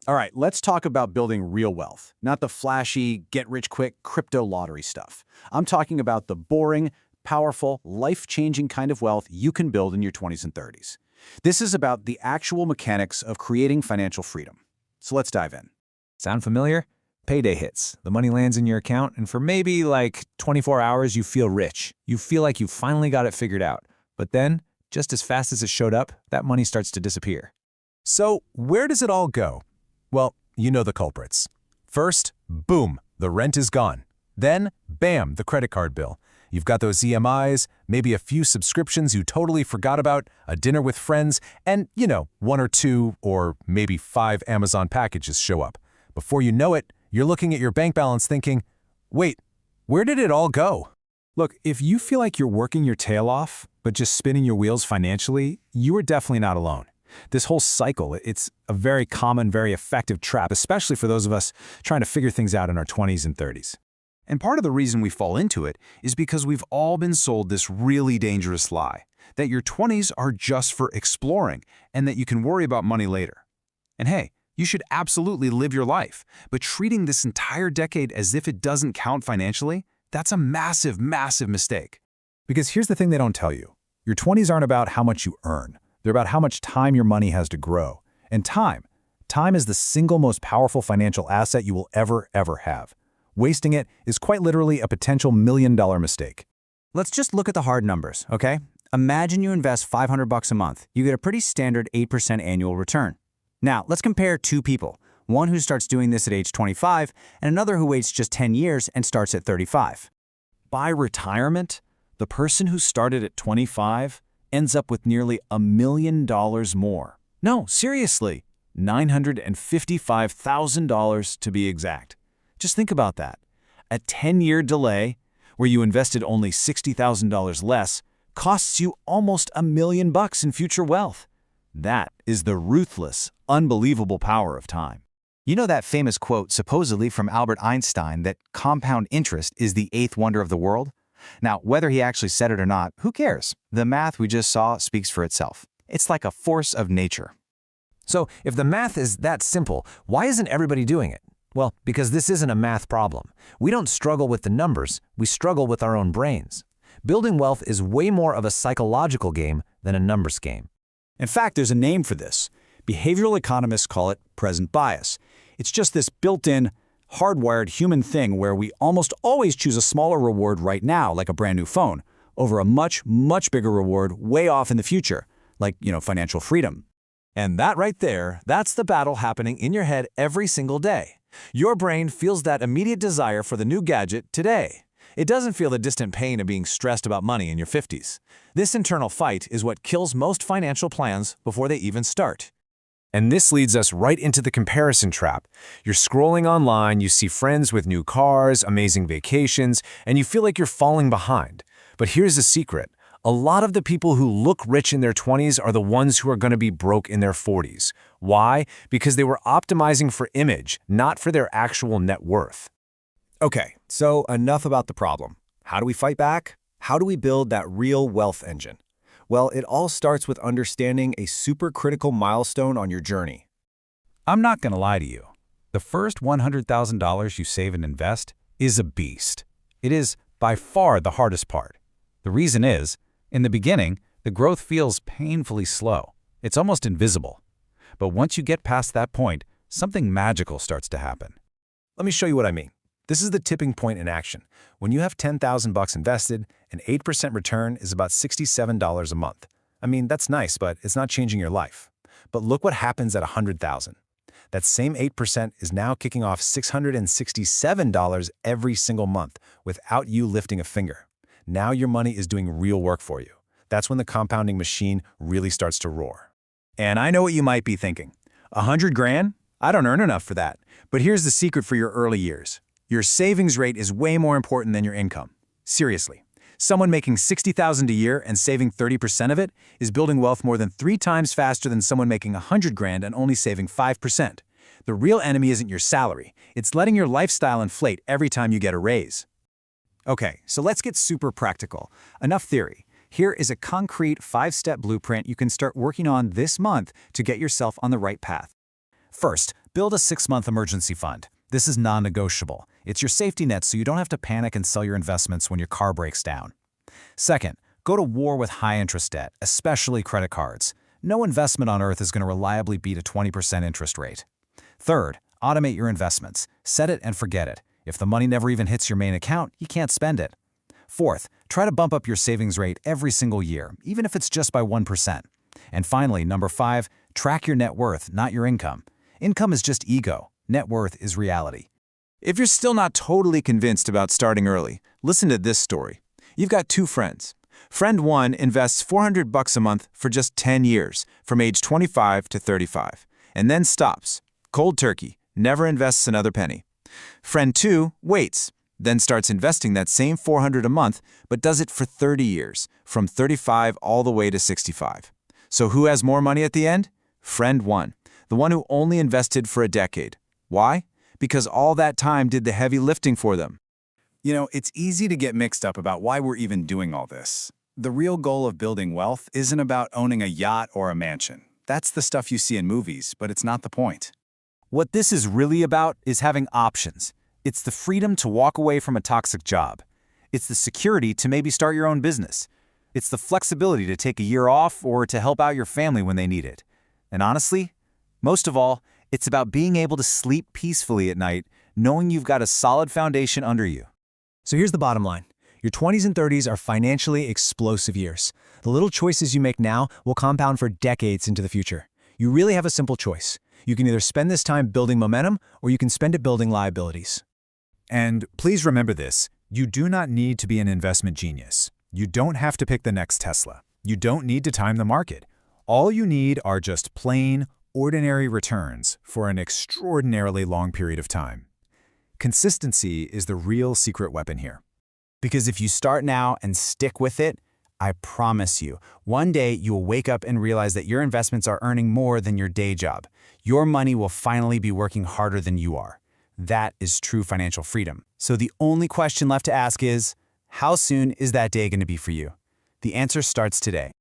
All right, let's talk about building real wealth, not the flashy, get-rich-quick crypto lottery stuff. I'm talking about the boring, powerful, life-changing kind of wealth you can build in your 20s and 30s. This is about the actual mechanics of creating financial freedom. So let's dive in. Sound familiar? Payday hits. The money lands in your account, and for maybe like 24 hours, you feel rich. You feel like you finally got it figured out. But then, just as fast as it showed up, that money starts to disappear. So where does it all go? Well, you know the culprits. First, boom, the rent is gone. Then, bam, the credit card bill. You've got those EMIs, maybe a few subscriptions you totally forgot about, a dinner with friends, and, one or two or maybe 5 Amazon packages show up. Before you know it, you're looking at your bank balance thinking, wait, where did it all go? Look, if you feel like you're working your tail off, but just spinning your wheels financially, you are definitely not alone. This whole cycle, it's a very common, very effective trap, especially for those of us trying to figure things out in our 20s and 30s. And part of the reason we fall into it is because we've all been sold this really dangerous lie, that your 20s are just for exploring and that you can worry about money later. And hey, you should absolutely live your life, but treating this entire decade as if it doesn't count financially, that's a massive, massive mistake. Because here's the thing they don't tell you. Your 20s aren't about how much you earn. They're about how much time your money has to grow. And time is the single most powerful financial asset you will ever have. Wasting it is quite literally a potential $1 million mistake. Let's just look at the hard numbers, okay? Imagine you invest $500 a month. You get a pretty standard 8% annual return. Now, let's compare two people. One who starts doing this at age 25 and another who waits just 10 years and starts at 35. By retirement, the person who started at 25 ends up with nearly $1 million more. No, seriously, $955,000 to be exact. Just think about that. A 10-year delay, where you invested only $60,000 less, costs you almost $1 million in future wealth. That is the ruthless, unbelievable power of time. You know that famous quote supposedly from Albert Einstein that compound interest is the 8th wonder of the world? Now, whether he actually said it or not, who cares? The math we just saw speaks for itself. It's like a force of nature. So if the math is that simple, why isn't everybody doing it? Well, because this isn't a math problem. We don't struggle with the numbers, we struggle with our own brains. Building wealth is way more of a psychological game than a numbers game. In fact, there's a name for this. Behavioral economists call it present bias. It's just this built-in, hardwired human thing where we almost always choose a smaller reward right now, like a brand new phone, over a much, much bigger reward way off in the future, like, financial freedom. And that right there, that's the battle happening in your head every single day. Your brain feels that immediate desire for the new gadget today. It doesn't feel the distant pain of being stressed about money in your 50s. This internal fight is what kills most financial plans before they even start. And this leads us right into the comparison trap. You're scrolling online, you see friends with new cars, amazing vacations, and you feel like you're falling behind. But here's the secret. A lot of the people who look rich in their 20s are the ones who are going to be broke in their 40s. Why? Because they were optimizing for image, not for their actual net worth. Okay, so enough about the problem. How do we fight back? How do we build that real wealth engine? Well, it all starts with understanding a super critical milestone on your journey. I'm not going to lie to you. The first $100,000 you save and invest is a beast. It is by far the hardest part. The reason is, in the beginning, the growth feels painfully slow. It's almost invisible. But once you get past that point, something magical starts to happen. Let me show you what I mean. This is the tipping point in action. When you have $10,000 invested, an 8% return is about $67 a month. I mean, that's nice, but it's not changing your life. But look what happens at $100,000. That same 8% is now kicking off $667 every single month without you lifting a finger. Now your money is doing real work for you. That's when the compounding machine really starts to roar. And I know what you might be thinking. $100 grand? I don't earn enough for that. But here's the secret for your early years. Your savings rate is way more important than your income. Seriously. Someone making $60,000 a year and saving 30% of it is building wealth more than 3 times faster than someone making $100 grand and only saving 5%. The real enemy isn't your salary. It's letting your lifestyle inflate every time you get a raise. Okay, so let's get super practical. Enough theory. Here is a concrete 5-step blueprint you can start working on this month to get yourself on the right path. First, Build a 6-month emergency fund. This is non-negotiable. It's your safety net so you don't have to panic and sell your investments when your car breaks down. Second, go to war with high-interest debt, especially credit cards. No investment on earth is going to reliably beat a 20% interest rate. Third, automate your investments. Set it and forget it. If the money never even hits your main account, you can't spend it. Fourth, try to bump up your savings rate every single year, even if it's just by 1%. And finally, number 5, track your net worth, not your income. Income is just ego. Net worth is reality. If you're still not totally convinced about starting early, listen to this story. You've got 2 friends. Friend 1 invests $400 a month for just 10 years, from age 25 to 35, and then stops. Cold turkey, never invests another penny. Friend 2 waits, then starts investing that same $400 a month, but does it for 30 years, from 35 all the way to 65. So who has more money at the end? Friend 1, the one who only invested for a decade. Why? Because all that time did the heavy lifting for them. You know, it's easy to get mixed up about why we're even doing all this. The real goal of building wealth isn't about owning a yacht or a mansion. That's the stuff you see in movies, but it's not the point. What this is really about is having options. It's the freedom to walk away from a toxic job. It's the security to maybe start your own business. It's the flexibility to take a year off or to help out your family when they need it. And honestly, most of all, it's about being able to sleep peacefully at night, knowing you've got a solid foundation under you. So here's the bottom line. Your 20s and 30s are financially explosive years. The little choices you make now will compound for decades into the future. You really have a simple choice. You can either spend this time building momentum, or you can spend it building liabilities. And please remember this, you do not need to be an investment genius. You don't have to pick the next Tesla. You don't need to time the market. All you need are just plain, ordinary returns for an extraordinarily long period of time. Consistency is the real secret weapon here. Because if you start now and stick with it, I promise you, one day you will wake up and realize that your investments are earning more than your day job. Your money will finally be working harder than you are. That is true financial freedom. So the only question left to ask is, how soon is that day going to be for you? The answer starts today.